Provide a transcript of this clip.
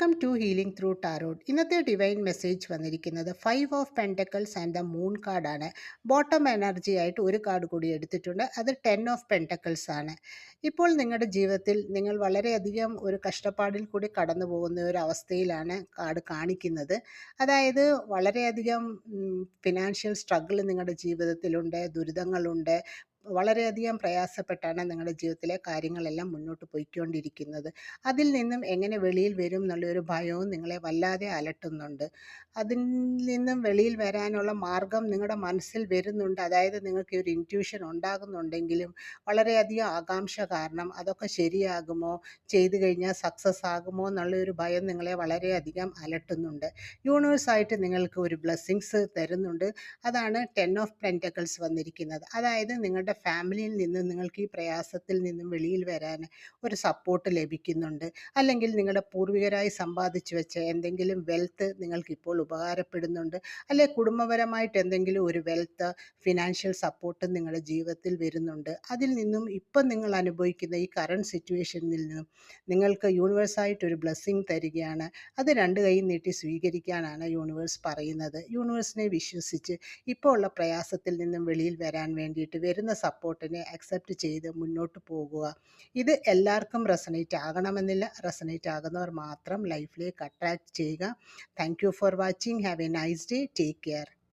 Welcome to healing through tarot. ഇന്നത്തെ divine message വന്നിരിക്കുന്നത് 5 of pentacles and the moon കാർഡാണ്. Bottom energy ആയിട്ട് ഒരു കാർഡ് കൂടി എടുത്തിട്ടുണ്ട്. അത് 10 ഓഫ് പെൻറ്റക്കിൾസ് ആണ്. ഇപ്പോൾ നിങ്ങളുടെ ജീവിതത്തിൽ നിങ്ങൾ വളരെയധികം ഒരു കഷ്ടപ്പാടിൽ കൂടി കടന്നു പോകുന്ന ഒരു അവസ്ഥയിലാണ് കാർഡ് കാണിക്കുന്നത്. അതായത് വളരെയധികം ഫിനാൻഷ്യൽ സ്ട്രഗിൾ നിങ്ങളുടെ ജീവിതത്തിലുണ്ട്, ദുരിതങ്ങളുണ്ട്. വളരെയധികം പ്രയാസപ്പെട്ടാണ് നിങ്ങളുടെ ജീവിതത്തിലെ കാര്യങ്ങളെല്ലാം മുന്നോട്ട് പോയിക്കൊണ്ടിരിക്കുന്നത്. അതിൽ നിന്നും എങ്ങനെ വെളിയിൽ വരും എന്നുള്ളൊരു ഭയവും നിങ്ങളെ വല്ലാതെ അലട്ടുന്നുണ്ട്. അതിൽ നിന്നും വെളിയിൽ വരാനുള്ള മാർഗം നിങ്ങളുടെ മനസ്സിൽ വരുന്നുണ്ട്. അതായത് നിങ്ങൾക്ക് ഒരു ഇൻറ്റ്യൂഷൻ ഉണ്ടാകുന്നുണ്ടെങ്കിലും വളരെയധികം ആകാംക്ഷ കാരണം അതൊക്കെ ശരിയാകുമോ, ചെയ്തു കഴിഞ്ഞാൽ സക്സസ് ആകുമോ എന്നുള്ളൊരു ഭയം നിങ്ങളെ വളരെയധികം അലട്ടുന്നുണ്ട്. യൂണിവേഴ്സായിട്ട് നിങ്ങൾക്ക് ഒരു ബ്ലെസ്സിങ്സ് തരുന്നുണ്ട്. അതാണ് 10 ഓഫ് പെൻറ്റക്കിൾസ് വന്നിരിക്കുന്നത്. അതായത് നിങ്ങളുടെ ഫാമിലിയിൽ നിന്ന് നിങ്ങൾക്ക് ഈ പ്രയാസത്തിൽ നിന്നും വെളിയിൽ വരാൻ ഒരു സപ്പോർട്ട് ലഭിക്കുന്നുണ്ട്. അല്ലെങ്കിൽ നിങ്ങളുടെ പൂർവികരായി സമ്പാദിച്ചു വെച്ച എന്തെങ്കിലും വെൽത്ത് നിങ്ങൾക്കിപ്പോൾ ഉപകാരപ്പെടുന്നുണ്ട്. അല്ലെങ്കിൽ കുടുംബപരമായിട്ട് എന്തെങ്കിലും ഒരു വെൽത്ത്, ഫിനാൻഷ്യൽ സപ്പോർട്ട് നിങ്ങളുടെ ജീവിതത്തിൽ വരുന്നുണ്ട്. അതിൽ നിന്നും ഇപ്പം നിങ്ങൾ അനുഭവിക്കുന്ന ഈ കറണ്ട് സിറ്റുവേഷനിൽ നിന്നും നിങ്ങൾക്ക് യൂണിവേഴ്സായിട്ടൊരു ബ്ലെസ്സിങ് തരികയാണ്. അത് രണ്ട് കൈയും നീട്ടി സ്വീകരിക്കാനാണ് യൂണിവേഴ്സ് പറയുന്നത്. യൂണിവേഴ്സിനെ വിശ്വസിച്ച് ഇപ്പോൾ ഉള്ള പ്രയാസത്തിൽ നിന്നും വെളിയിൽ വരാൻ വേണ്ടിയിട്ട് വരുന്ന സപ്പോർട്ടിനെ അക്സെപ്റ്റ് ചെയ്ത് മുന്നോട്ട് പോകുക. ഇത് എല്ലാവർക്കും റെസണേറ്റ് ആകണമെന്നില്ല. റെസണേറ്റ് ആകുന്നവർ മാത്രം ലൈഫിലേക്ക് അട്രാക്റ്റ് ചെയ്യുക. Thank you for watching. Have A nice day. Take care.